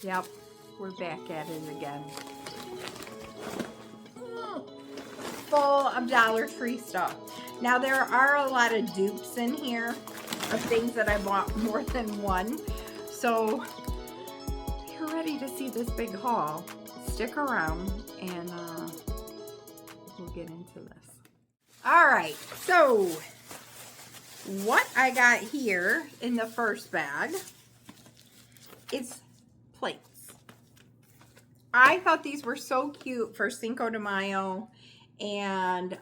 Yep, we're back at it again. Full of Dollar Tree stuff. Now there are a lot of dupes in here of things that I bought more than one. So if you're ready to see this big haul, stick around and we'll get into this. All right, so what I got here in the first bag is plates. I thought these were so cute for Cinco de Mayo and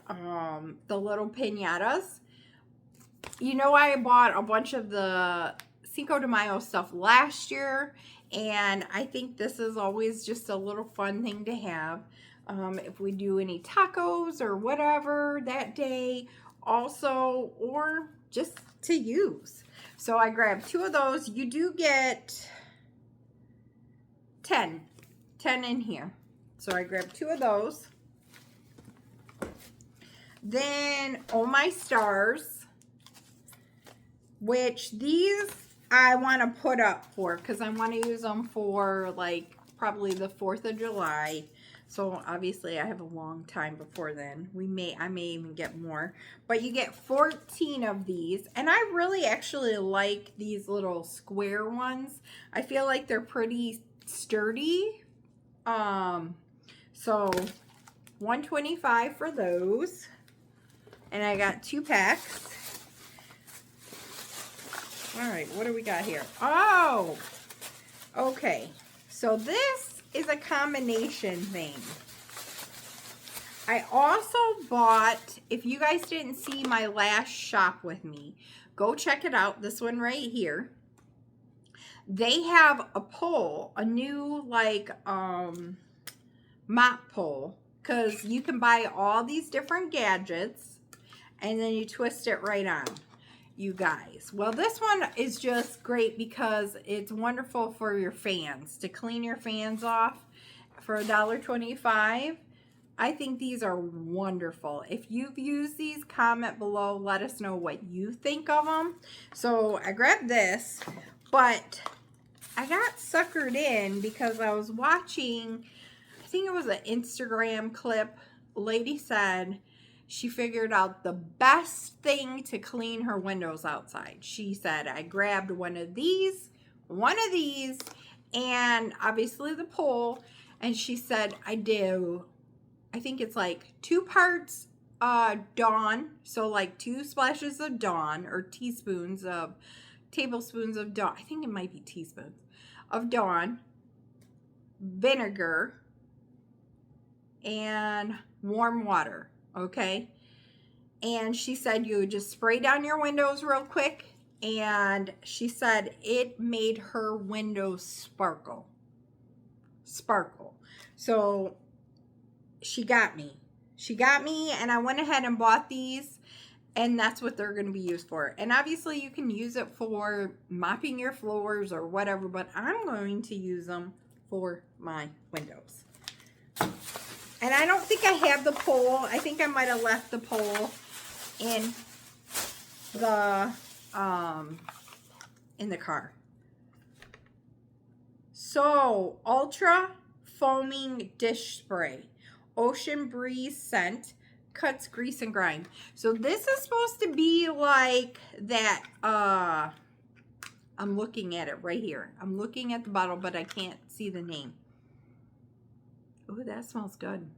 the little piñatas. You know, I bought a bunch of the Cinco de Mayo stuff last year, and I think this is always just a little fun thing to have. If we do any tacos or whatever that day, also, or just to use. So I grabbed 2 of those. You do get 10 in here. So I grabbed 2 of those. Then Oh My Stars, which these I want to put up for because I want to use them for like probably the 4th of July. So obviously I have a long time before then. I may even get more. But you get 14 of these. And I really actually like these little square ones. I feel like they're pretty sturdy. So $1.25 for those. And I got 2 packs. All right, what do we got here? Oh, okay. So this is a combination thing. I also bought, if you guys didn't see my last shop with me, go check it out. This one right here. They have a pole, a new like mop pole, because you can buy all these different gadgets and then you twist it right on, you guys. Well, this one is just great because it's wonderful for your fans, to clean your fans off for $1.25. I think these are wonderful. If you've used these, comment below. Let us know what you think of them. So I grabbed this, but I got suckered in because I was watching, I think it was an Instagram clip. A lady said she figured out the best thing to clean her windows outside. She said, I grabbed one of these, and obviously the pole. And she said, I think it's like 2 parts Dawn. So like 2 splashes of Dawn, or tablespoons of Dawn. I think it might be teaspoons of Dawn, vinegar, and warm water. Okay. And she said you would just spray down your windows real quick. And she said it made her windows sparkle. So she got me. And I went ahead and bought these. And that's what they're going to be used for. And obviously you can use it for mopping your floors or whatever. But I'm going to use them for my windows. And I don't think I have the pole. I think I might have left the pole in the car. So, Ultra Foaming Dish Spray. Ocean Breeze Scent. Cuts grease and grime. So this is supposed to be like that. I'm looking at it right here. I'm looking at the bottle, but I can't see the name. Oh, that smells good.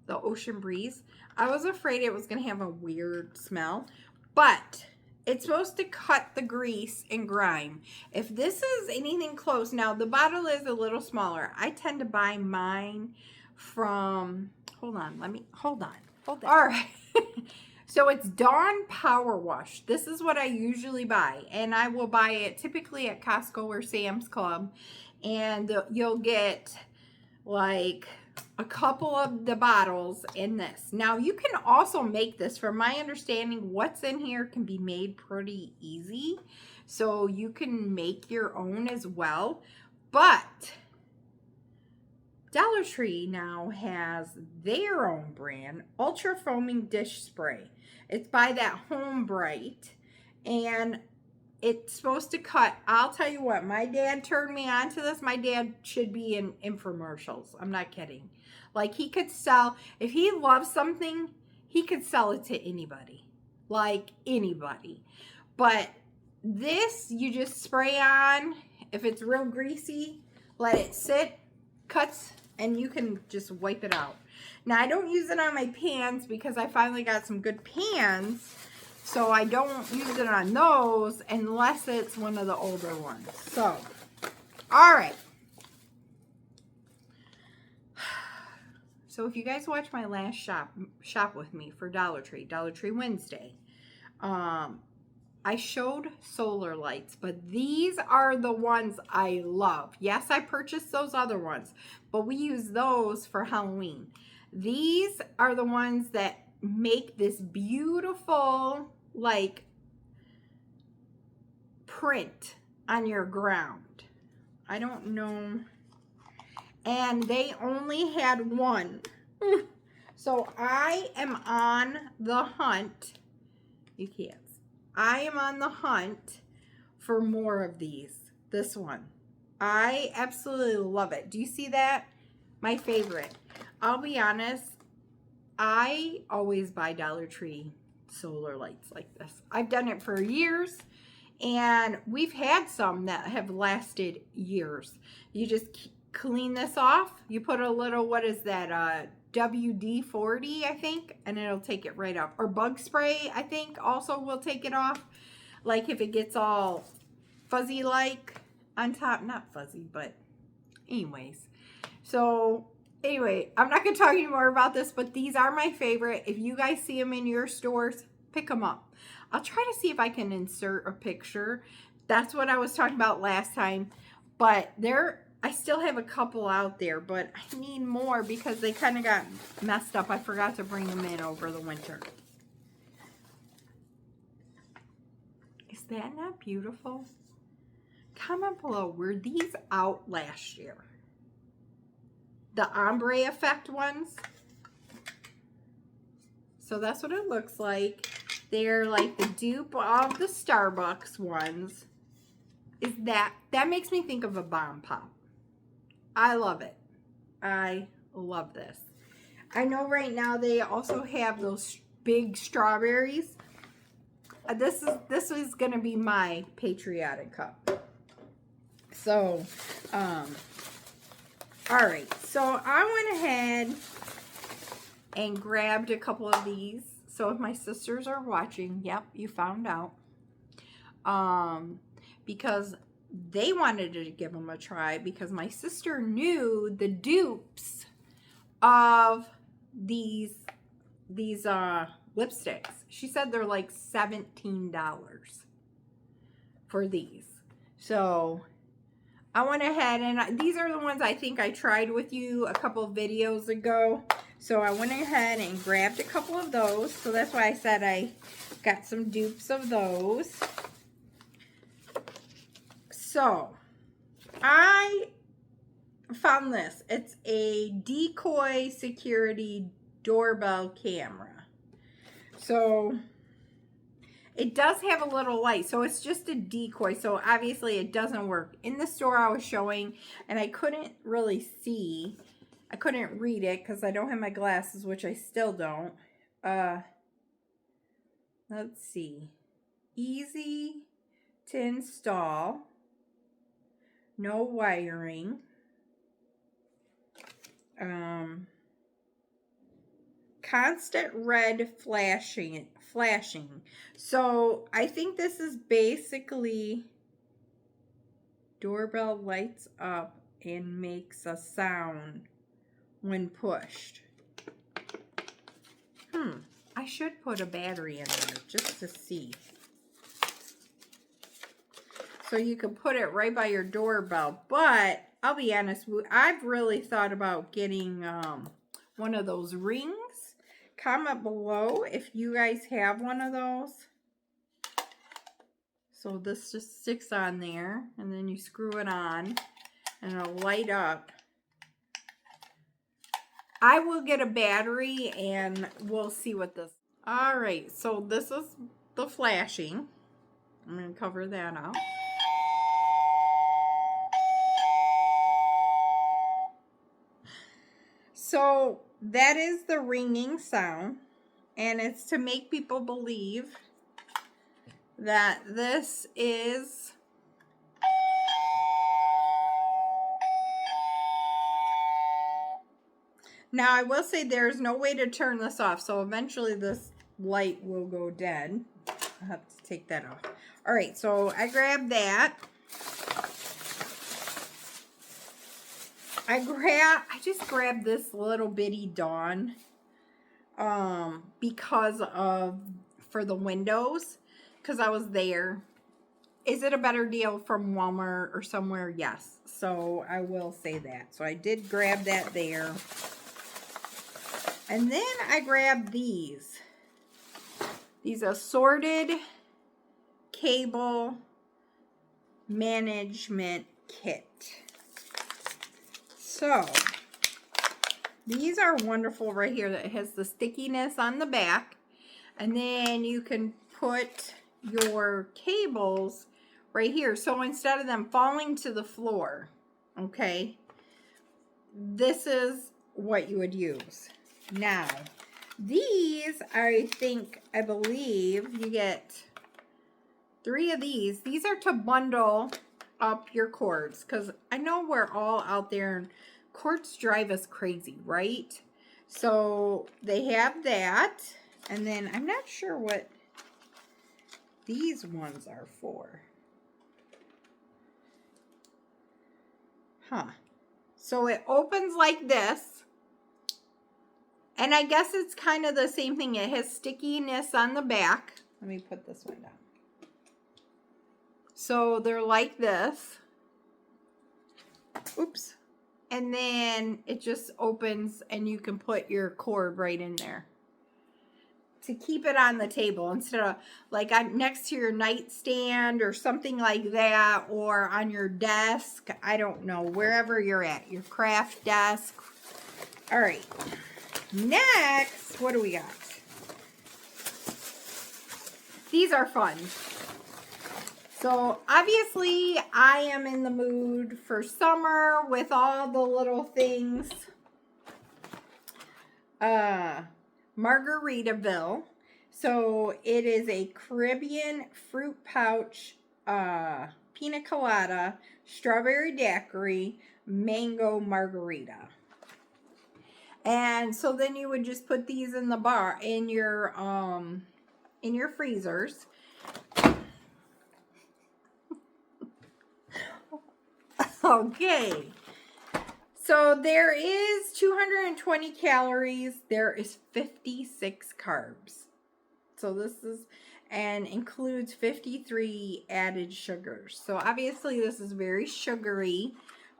The Ocean Breeze. I was afraid it was going to have a weird smell, but it's supposed to cut the grease and grime. If this is anything close, now the bottle is a little smaller. I tend to buy mine from, hold on. All right. So it's Dawn Power Wash. This is what I usually buy, and I will buy it typically at Costco or Sam's Club, and you'll get like a couple of the bottles in this. Now you can also make this. From my understanding, what's in here can be made pretty easy, so you can make your own as well. But Dollar Tree now has their own brand, Ultra Foaming Dish Spray. It's by that Home Bright, and it's supposed to cut. I'll tell you what, my dad turned me on to this. My dad should be in infomercials. I'm not kidding. Like, he could sell, if he loves something, he could sell it to anybody. Like, anybody. But this, you just spray on. If it's real greasy, let it sit, cuts, and you can just wipe it out. Now, I don't use it on my pans because I finally got some good pans. So I don't use it on those unless it's one of the older ones. So, all right. So if you guys watch my last shop with me for Dollar Tree Wednesday, I showed solar lights, but these are the ones I love. Yes, I purchased those other ones, but we use those for Halloween. These are the ones that make this beautiful, like, print on your ground. I don't know. And they only had one. So I am on the hunt. You can't. I am on the hunt for more of these. This one. I absolutely love it. Do you see that? My favorite. I'll be honest. I always buy Dollar Tree solar lights like this. I've done it for years, and we've had some that have lasted years. You just clean this off. You put a little, what is that, WD-40, I think, and it'll take it right off. Or bug spray, I think, also will take it off. Like if it gets all fuzzy like on top. Not fuzzy, but anyways. So anyway, I'm not going to talk anymore about this, but these are my favorite. If you guys see them in your stores, pick them up. I'll try to see if I can insert a picture. That's what I was talking about last time. But I still have a couple out there, but I need more because they kind of got messed up. I forgot to bring them in over the winter. Is that not beautiful? Comment below, were these out last year? The ombre effect ones. So that's what it looks like. They're like the dupe of the Starbucks ones. That makes me think of a bomb pop. I love it. I love this. I know right now they also have those big strawberries. This is gonna be my patriotic cup. So, all right. So I went ahead and grabbed a couple of these. So if my sisters are watching, yep, you found out. Because they wanted to give them a try because my sister knew the dupes of these lipsticks. She said they're like $17 for these. So I went ahead and these are the ones I think I tried with you a couple of videos ago. So I went ahead and grabbed a couple of those. So that's why I said I got some dupes of those. So I found this. It's a decoy security doorbell camera. So it does have a little light. So it's just a decoy. So obviously it doesn't work. In the store I was showing, and I couldn't really see. I couldn't read it because I don't have my glasses, which I still don't. Let's see. Easy to install. No wiring. Constant red flashing. So I think this is basically doorbell lights up and makes a sound when pushed. I should put a battery in there just to see. So you can put it right by your doorbell. But I'll be honest, I've really thought about getting one of those rings. Comment below if you guys have one of those. So this just sticks on there, and then you screw it on, and it'll light up. I will get a battery, and we'll see what this. All right, so this is the flashing. I'm going to cover that up. So that is the ringing sound, and it's to make people believe that this is now. I will say there's no way to turn this off, so eventually this light will go dead. I'll have to take that off. All right, so I grabbed that. I just grabbed this little bitty Dawn because of for the windows, because I was there. Is it a better deal from Walmart or somewhere? Yes. So I will say that. So I did grab that there. And then I grabbed these assorted cable management kit. So these are wonderful right here. That has the stickiness on the back, and then you can put your cables right here. So instead of them falling to the floor, okay, this is what you would use. Now, these, I believe you get 3 of these. These are to bundle up your cords, because I know we're all out there and cords drive us crazy, right? So they have that, and then I'm not sure what these ones are for. So it opens like this, and I guess it's kind of the same thing. It has stickiness on the back. Let me put this one down. So they're like this. Oops. And then it just opens and you can put your cord right in there to keep it on the table instead of like next to your nightstand or something like that, or on your desk. I don't know, wherever you're at, your craft desk. All right. Next, what do we got? These are fun. So obviously I am in the mood for summer with all the little things. Margaritaville. So it is a Caribbean fruit pouch, pina colada, strawberry daiquiri, mango margarita. And so then you would just put these in the bar, in your freezers. Okay, so there is 220 calories. There is 56 carbs. So this is, and includes 53 added sugars. So obviously this is very sugary.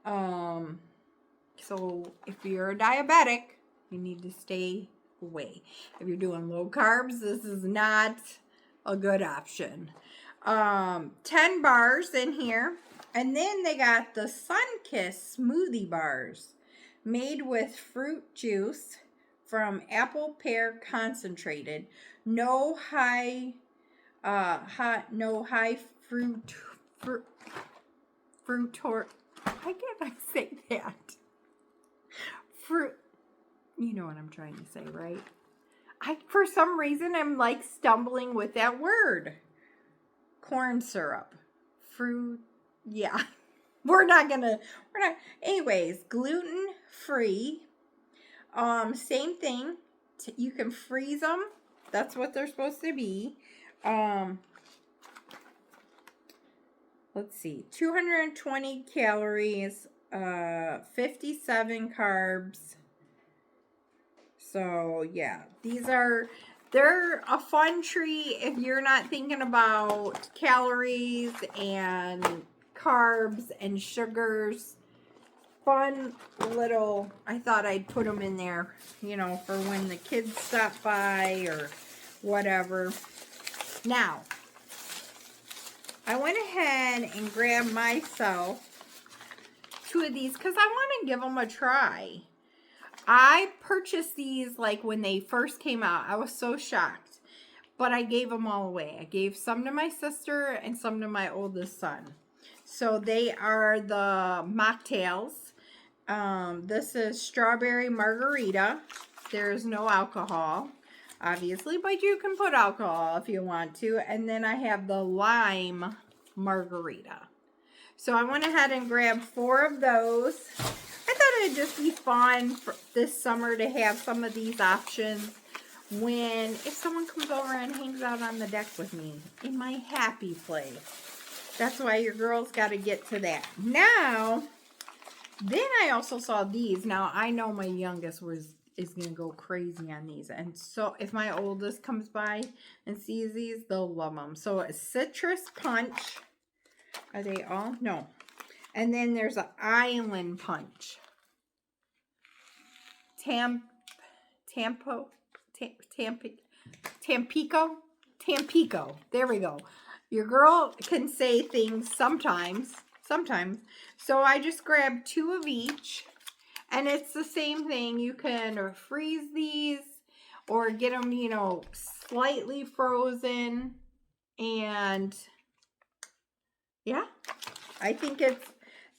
So if you're a diabetic, you need to stay away. If you're doing low carbs, this is not a good option. 10 bars in here. And then they got the Sun-Kissed smoothie bars made with fruit juice from apple pear concentrated. No high fruitor. Why can't I say that? Fruit. You know what I'm trying to say, right? For some reason, I'm like stumbling with that word. Corn syrup. Fruit. Yeah, we're not, anyways, gluten-free, same thing, you can freeze them, that's what they're supposed to be. Let's see, 220 calories, 57 carbs, so yeah, they're a fun treat if you're not thinking about calories and carbs and sugars. Fun little, I thought I'd put them in there, you know, for when the kids stop by or whatever. Now, I went ahead and grabbed myself 2 of these because I want to give them a try. I purchased these like when they first came out. I was so shocked. but I gave them all away. I gave some to my sister and some to my oldest son. So they are the mocktails. This is strawberry margarita. There's no alcohol, obviously, but you can put alcohol if you want to. And then I have the lime margarita. So I went ahead and grabbed 4 of those. I thought it'd just be fun for this summer to have some of these options if someone comes over and hangs out on the deck with me in my happy place. That's why your girl's got to get to that. Now, then I also saw these. Now, I know my youngest is going to go crazy on these. And so if my oldest comes by and sees these, they'll love them. So a citrus punch. Are they all? No. And then there's an island punch. Tampico. There we go. Your girl can say things sometimes. So I just grabbed 2 of each. And it's the same thing. You can freeze these or get them, you know, slightly frozen. And yeah, I think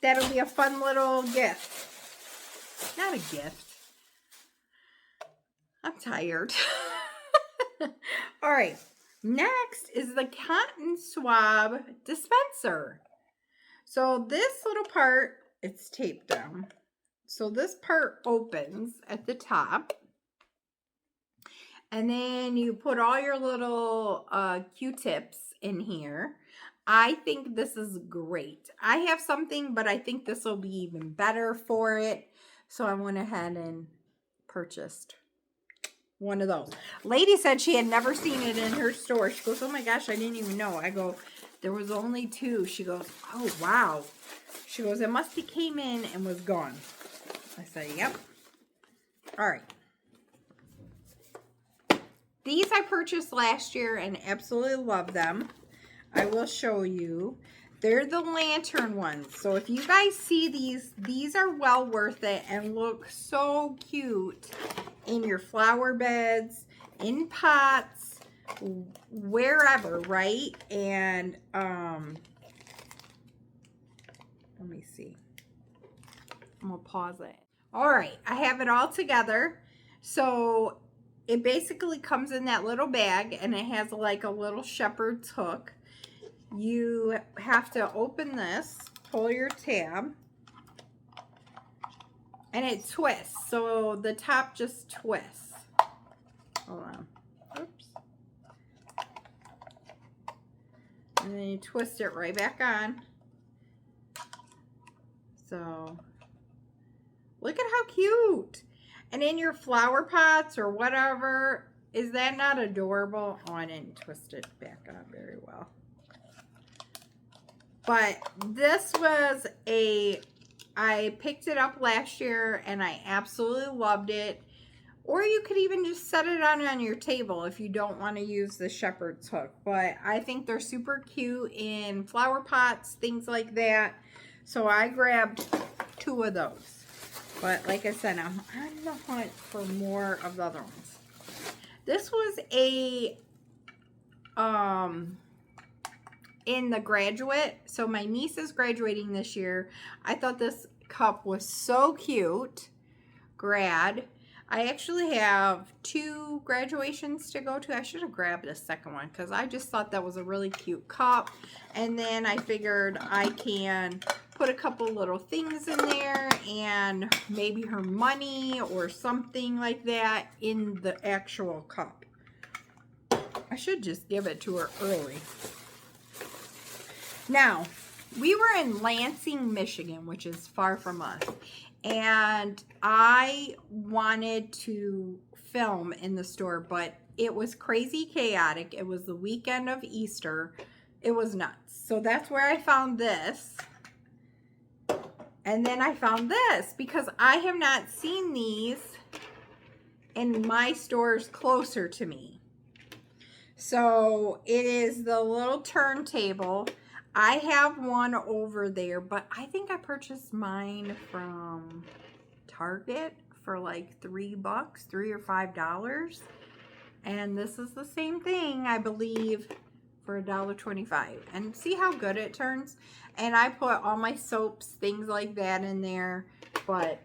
that'll be a fun little gift. Not a gift. I'm tired. All right. Next is the cotton swab dispenser. So this little part, it's taped down. So this part opens at the top. And then you put all your little Q-tips in here. I think this is great. I have something, but I think this will be even better for it. So I went ahead and purchased one of those. Lady said she had never seen it in her store. She goes, oh my gosh, I didn't even know. I go, there was only 2. She goes, oh wow. She goes, it must have came in and was gone. I said, yep. All right. These I purchased last year and absolutely love them. I will show you. They're the lantern ones. So if you guys see these are well worth it and look so cute in your flower beds, in pots, wherever, right? And let me see. I'm gonna pause it. All right, I have it all together. So it basically comes in that little bag and it has like a little shepherd's hook. You have to open this, pull your tab, and it twists. So the top just twists. Hold on. Oops. And then you twist it right back on. So look at how cute. And in your flower pots or whatever, is that not adorable? Oh, I didn't twist it back on very well. But this was I picked it up last year and I absolutely loved it. Or you could even just set it on your table if you don't want to use the shepherd's hook. But I think they're super cute in flower pots, things like that. So I grabbed 2 of those. But like I said, I'm on the hunt for more of the other ones. This was in the graduate. So my niece is graduating this year. I thought this cup was so cute. Grad. I actually have 2 graduations to go to. I should have grabbed a second one because I just thought that was a really cute cup. And then I figured I can put a couple little things in there and maybe her money or something like that in the actual cup. I should just give it to her early. Now, we were in Lansing, Michigan, which is far from us. And I wanted to film in the store, but it was crazy chaotic. It was the weekend of Easter. It was nuts. So that's where I found this. And then I found this because I have not seen these in my stores closer to me. So it is the little turntable. I have one over there, but I think I purchased mine from Target for like $3 or $5. And this is the same thing, I believe, for $1.25. And see how good it turns? And I put all my soaps, things like that in there. But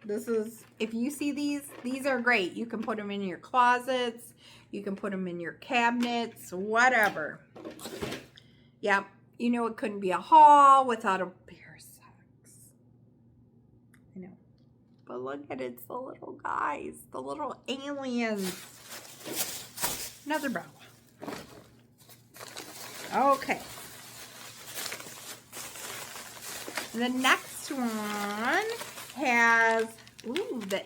this is, if you see these are great. You can put them in your closets. You can put them in your cabinets, whatever. Yep. You know, it couldn't be a haul without a pair of socks. I know. But look at it, it's the little guys, the little aliens. Another brow. Okay. The next one has the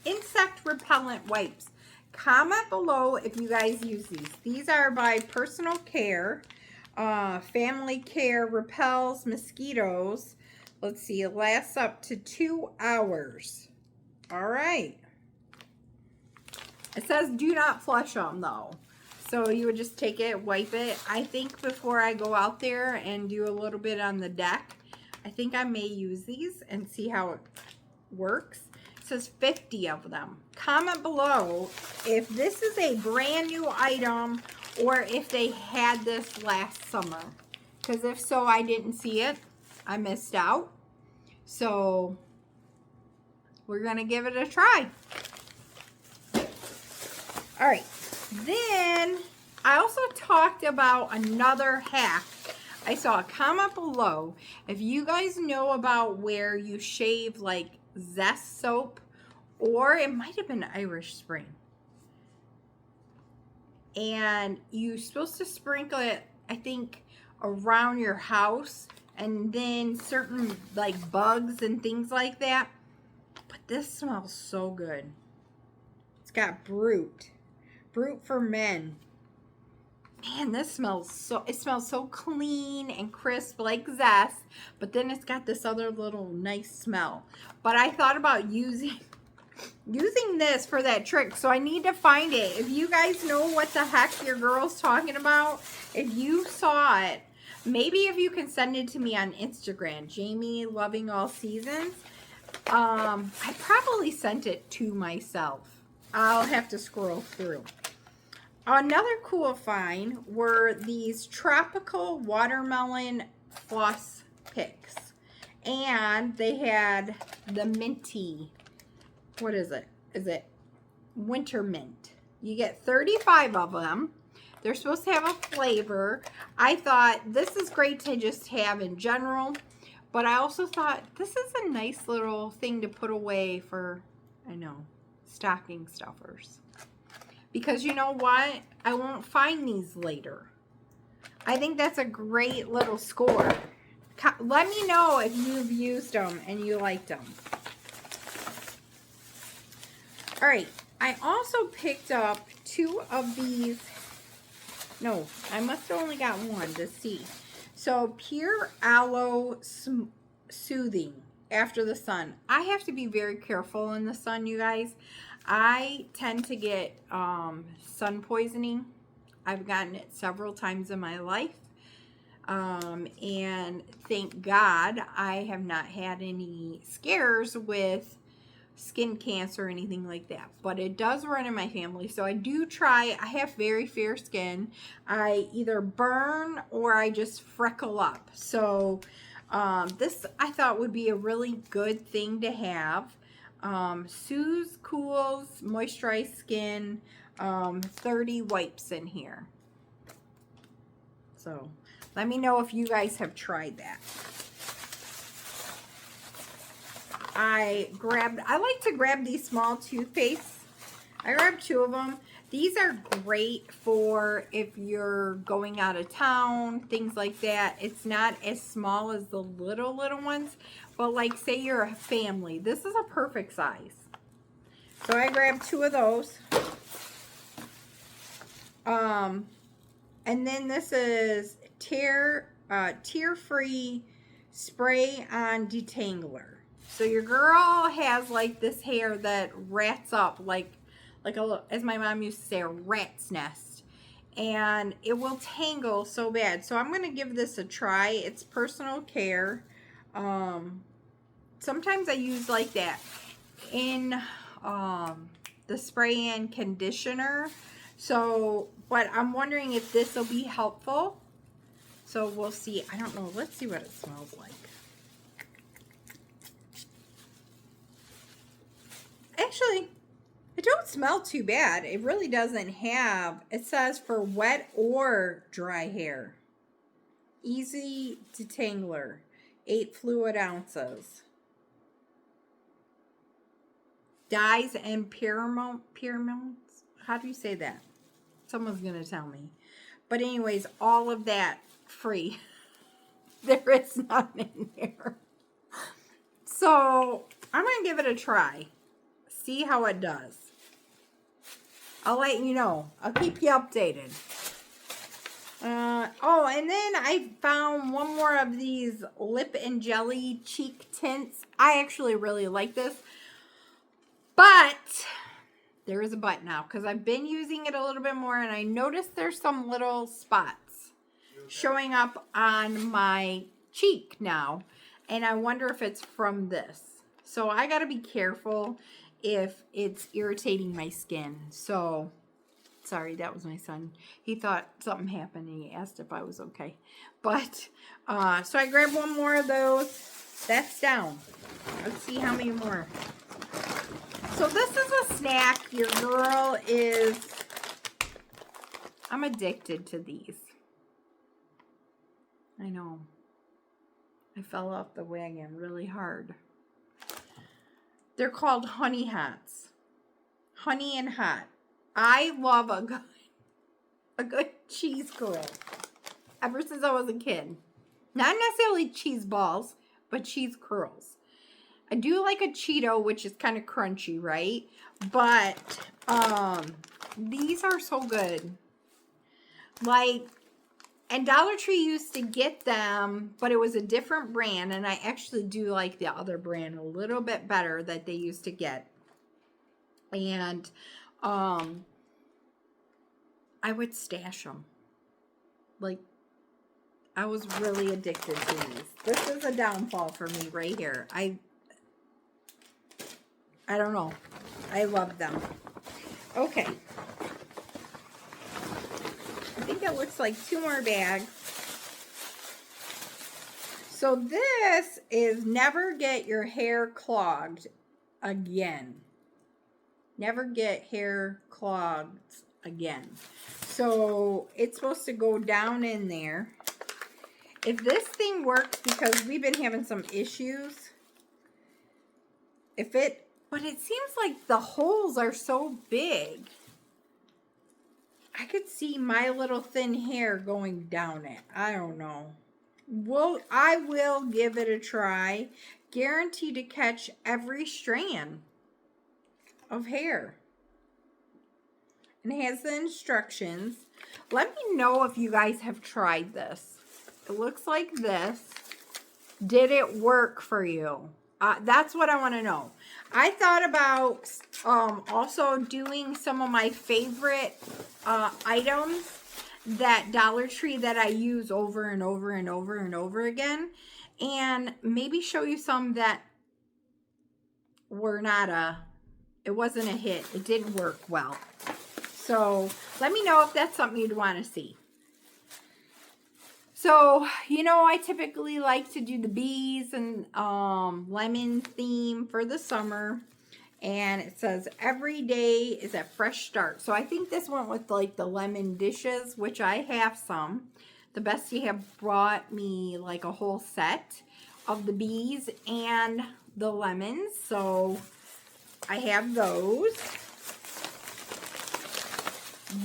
insect repellent wipes. Comment below if you guys use these. These are by Personal Care. Family Care repels mosquitoes. Let's see, it lasts up to 2 hours. All right. It says do not flush them though. So you would just take it, wipe it. I think before I go out there and do a little bit on the deck, I think I may use these and see how it works. It says 50 of them. Comment below if this is a brand new item or if they had this last summer. Because if so, I didn't see it. I missed out. So we're going to give it a try. All right. Then I also talked about another hack. I saw a comment below. If you guys know about where you shave like Zest soap, or it might have been Irish Spring, and you're supposed to sprinkle it, I think, around your house, and then certain like bugs and things like that. But this smells so good. It's got Brute for Men. Man, this smells so, it smells so clean and crisp like Zest, but then it's got this other little nice smell. But I thought about using this for that trick, so I need to find it. If you guys know what the heck your girl's talking about, if you saw it, maybe if you can send it to me on Instagram, jamielovingallseasons. I probably sent it to myself. I'll have to scroll through. Another cool find were these tropical watermelon floss picks. And they had the minty, what is it? Is it winter mint? You get 35 of them. They're supposed to have a flavor. I thought this is great to just have in general. But I also thought this is a nice little thing to put away for, I know, stocking stuffers. Because you know what? I won't find these later. I think that's a great little score. Let me know if you've used them and you liked them. All right. I also picked up 2 of these. No, I must have only got one to see. So, Pure Aloe Soothing After the Sun. I have to be very careful in the sun, you guys. I tend to get sun poisoning. I've gotten it several times in my life. And thank God I have not had any scares with skin cancer or anything like that. But it does run in my family. So I do try. I have very fair skin. I either burn or I just freckle up. So this I thought would be a really good thing to have. Soothes, cools, moisturized skin, 30 wipes in here. So let me know if you guys have tried that. I like to grab these small toothpastes. I grabbed 2 of them. These are great for if you're going out of town, things like that. It's not as small as the little ones, but like say you're a family, this is a perfect size. So I grabbed 2 of those. And then this is tear-free spray on detangler. So your girl has like this hair that rats up like a, as my mom used to say, a rat's nest, and it will tangle so bad. So I'm going to give this a try. It's Personal Care. Sometimes I use like that in the spray and conditioner. So, but I'm wondering if this will be helpful. So we'll see. I don't know. Let's see what it smells like. Actually, it don't smell too bad. It really doesn't have, it says for wet or dry hair. Easy detangler, 8 fluid ounces. Dyes and pheromones. How do you say that? Someone's going to tell me. But anyways, all of that free. There is none in here. So I'm going to give it a try. See how it does. I'll let you know. I'll keep you updated. Oh, and then I found one more of these lip and jelly cheek tints. I actually really like this. But there is a but now because I've been using it a little bit more and I noticed there's some little spots showing up on my cheek now. And I wonder if it's from this. So I got to be careful if it's irritating my skin. So, sorry, that was my son. He thought something happened and he asked if I was okay. But, so I grabbed one more of those. That's down. Let's see how many more. So this is a snack. Your girl is, I'm addicted to these. I know. I fell off the wagon really hard. They're called honey hots. Honey and hot. I love a good cheese curl. Ever since I was a kid. Not necessarily cheese balls, but cheese curls. I do like a Cheeto, which is kind of crunchy, right? But these are so good. Like, and Dollar Tree used to get them, but it was a different brand. And I actually do like the other brand a little bit better that they used to get. And I would stash them. Like, I was really addicted to these. This is a downfall for me right here. I don't know. I love them. Okay. I think it looks like 2 more bags. So this is never get your hair clogged again. Never get hair clogged again. So it's supposed to go down in there. If this thing works, because we've been having some issues. But it seems like the holes are so big. I could see my little thin hair going down it. I don't know. I will give it a try. Guaranteed to catch every strand of hair. And it has the instructions. Let me know if you guys have tried this. It looks like this. Did it work for you? That's what I want to know. I thought about also doing some of my favorite items that Dollar Tree that I use over and over and over and over again. And maybe show you some that were not it wasn't a hit. It didn't work well. So let me know if that's something you'd want to see. So, you know, I typically like to do the bees and lemon theme for the summer. And it says every day is a fresh start. So I think this went with like the lemon dishes, which I have some. The Bestie have brought me like a whole set of the bees and the lemons. So I have those.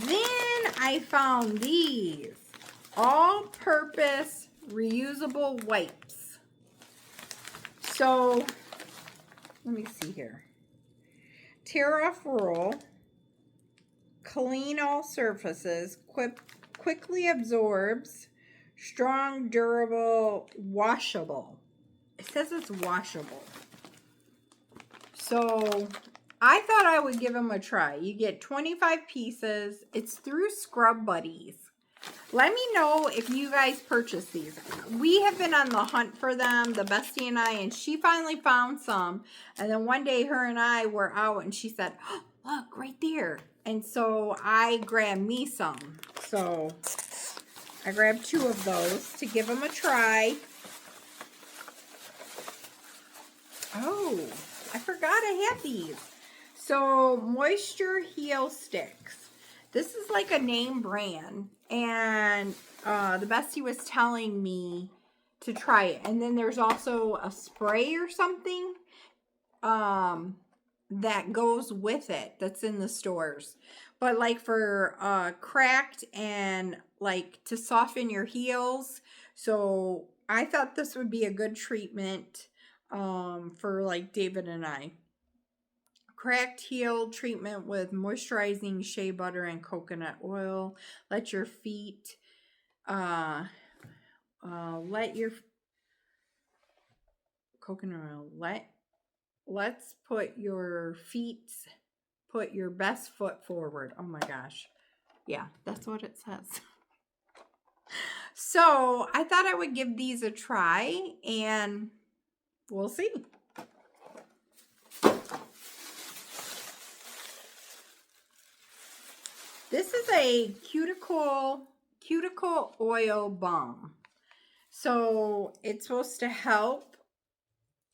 Then I found these all-purpose reusable wipes. So let me see here. Tear off roll, clean all surfaces, quickly absorbs, strong, durable, washable. It says it's washable. So I thought I would give them a try. You get 25 pieces. It's through Scrub Buddies. Let me know if you guys purchase these. We have been on the hunt for them, the Bestie and I, and she finally found some. And then one day her and I were out and she said, oh, look, right there. And so I grabbed me some. So I grabbed 2 of those to give them a try. Oh, I forgot I had these. So Moisture Heal Sticks. This is like a name brand. And the bestie was telling me to try it. And then there's also a spray or something that goes with it that's in the stores. But like for cracked and like to soften your heels. So I thought this would be a good treatment for like David and I. Cracked heel treatment with moisturizing shea butter and coconut oil. Let your feet let your coconut oil let's put your best foot forward. Oh my gosh. Yeah, that's what it says. So I thought I would give these a try and we'll see. This is a cuticle oil balm. So it's supposed to help,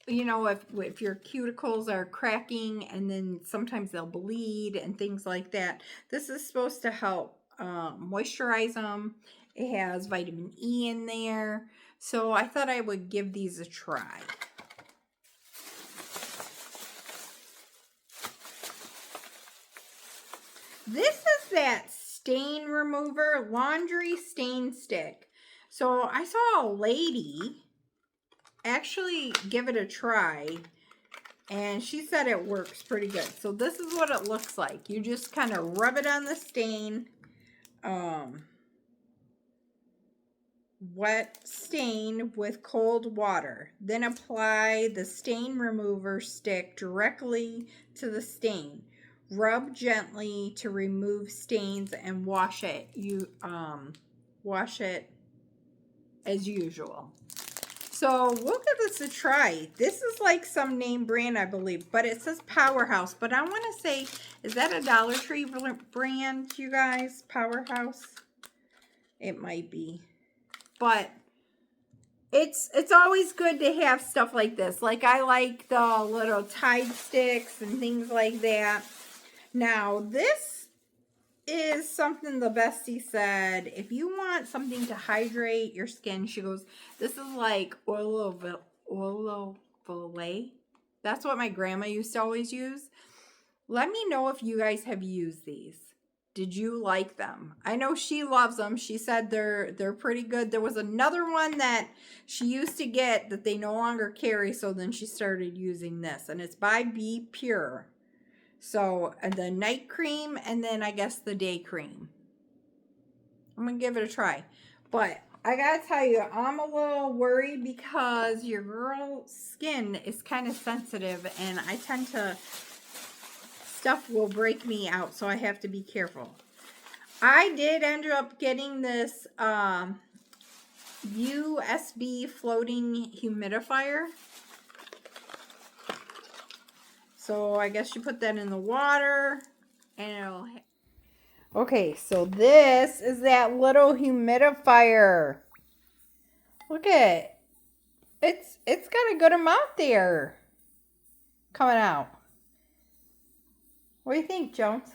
you know, if your cuticles are cracking and then sometimes they'll bleed and things like that. This is supposed to help moisturize them. It has vitamin E in there. So I thought I would give these a try. This is that stain remover, laundry stain stick. So I saw a lady actually give it a try and she said it works pretty good. So this is what it looks like. You just kind of rub it on the stain. Wet stain with cold water. Then apply the stain remover stick directly to the stain. Rub gently to remove stains and wash it. Wash it as usual. So we'll give this a try. This is like some name brand, I believe, but it says Powerhouse. But I want to say, is that a Dollar Tree brand, you guys? Powerhouse? It might be. But it's always good to have stuff like this. Like I like the little Tide sticks and things like that. Now this is something the bestie said, if you want something to hydrate your skin, she goes, this is like aloe. That's what my grandma used to always use. Let me know if you guys have used these. Did you like them? I know she loves them. She said they're pretty good. There was another one that she used to get that they no longer carry, so then she started using this, and it's by Be Pure. So the night cream and then I guess the day cream. I'm gonna give it a try, but I gotta tell you, I'm a little worried because your girl's skin is kind of sensitive, and I tend to, stuff will break me out, so I have to be careful. I did end up getting this USB floating humidifier. So I guess you put that in the water and it'll... Okay, so this is that little humidifier. Look at it. It's got a good amount there coming out. What do you think, Jones?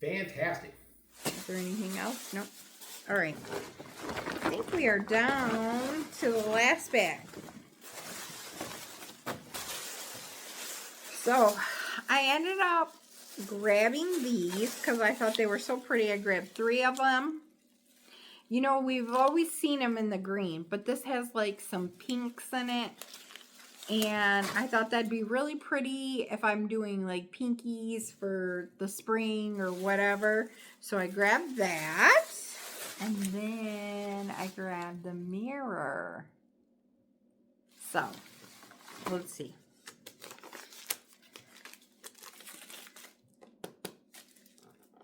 Fantastic. Is there anything else? Nope. All right. I think we are down to the last bag. So I ended up grabbing these because I thought they were so pretty. I grabbed 3 of them. You know, we've always seen them in the green, but this has like some pinks in it. And I thought that'd be really pretty if I'm doing like pinkies for the spring or whatever. So I grabbed that. And then I grabbed the mirror. So, let's see.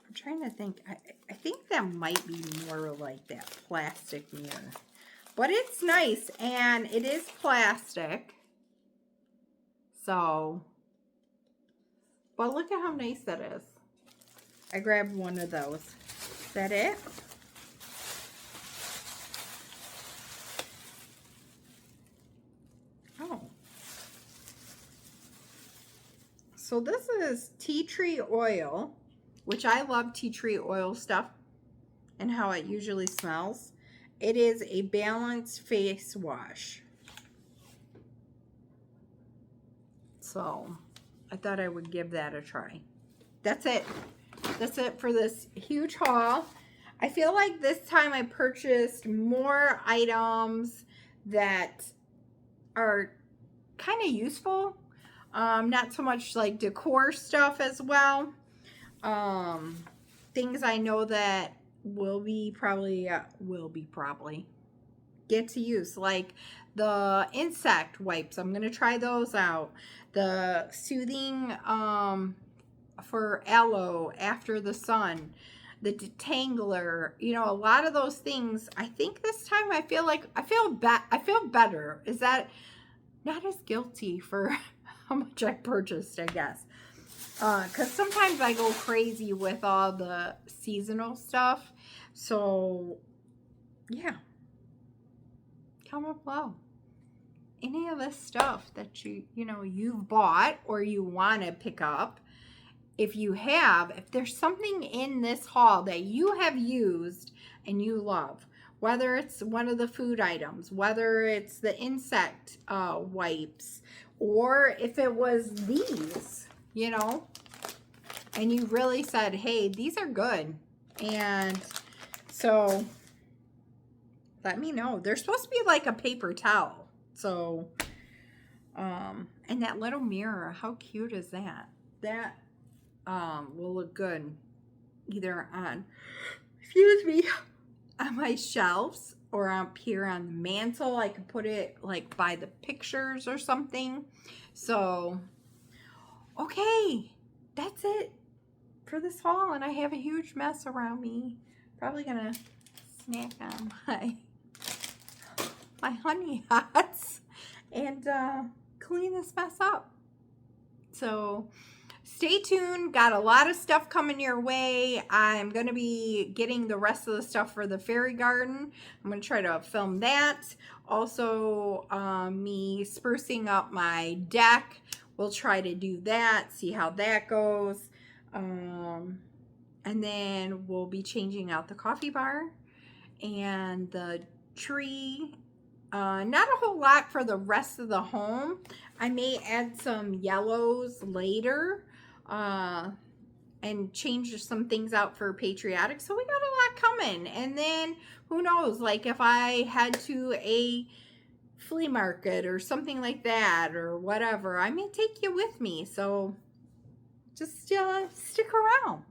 I'm trying to think. I think that might be more like that plastic mirror. But it's nice, and it is plastic. So, But look at how nice that is. I grabbed one of those. Is that it? Oh. So this is tea tree oil, which I love tea tree oil stuff and how it usually smells. It is a balanced face wash. So I thought I would give that a try. That's it. That's it for this huge haul. I feel like this time I purchased more items that are kind of useful. Not so much like decor stuff as well. Things I know that will be probably get to use, like the insect wipes. I'm gonna try those out. The soothing for aloe after the sun, the detangler, you know, a lot of those things. I think this time I feel like I feel better. Is that not as guilty for how much I purchased, I guess. Because sometimes I go crazy with all the seasonal stuff. So, yeah. Comment below. Any of this stuff that you've bought or you want to pick up. If you have, if there's something in this haul that you have used and you love, whether it's one of the food items, whether it's the insect wipes, or if it was these, you know, and you really said, hey, these are good. And so let me know. They're supposed to be like a paper towel. So, and that little mirror, how cute is that? That will look good either on, excuse me, on my shelves or up here on the mantle. I could put it like by the pictures or something. So, okay, that's it for this haul. And I have a huge mess around me. Probably gonna snack on my honey hots and clean this mess up. So stay tuned. Got a lot of stuff coming your way. I'm going to be getting the rest of the stuff for the fairy garden. I'm going to try to film that. Also, me sprucing up my deck. We'll try to do that, see how that goes. And then we'll be changing out the coffee bar and the tree. Not a whole lot for the rest of the home. I may add some yellows later and change some things out for patriotic. So we got a lot coming. And then who knows, like if I head to a flea market or something like that or whatever, I may take you with me. So just stick around.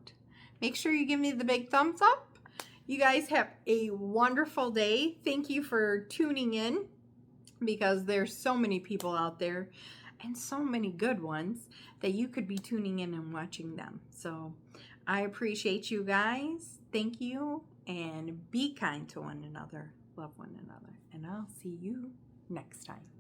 Make sure you give me the big thumbs up. You guys have a wonderful day. Thank you for tuning in, because there's so many people out there and so many good ones that you could be tuning in and watching them. So I appreciate you guys. Thank you, and be kind to one another. Love one another. And I'll see you next time.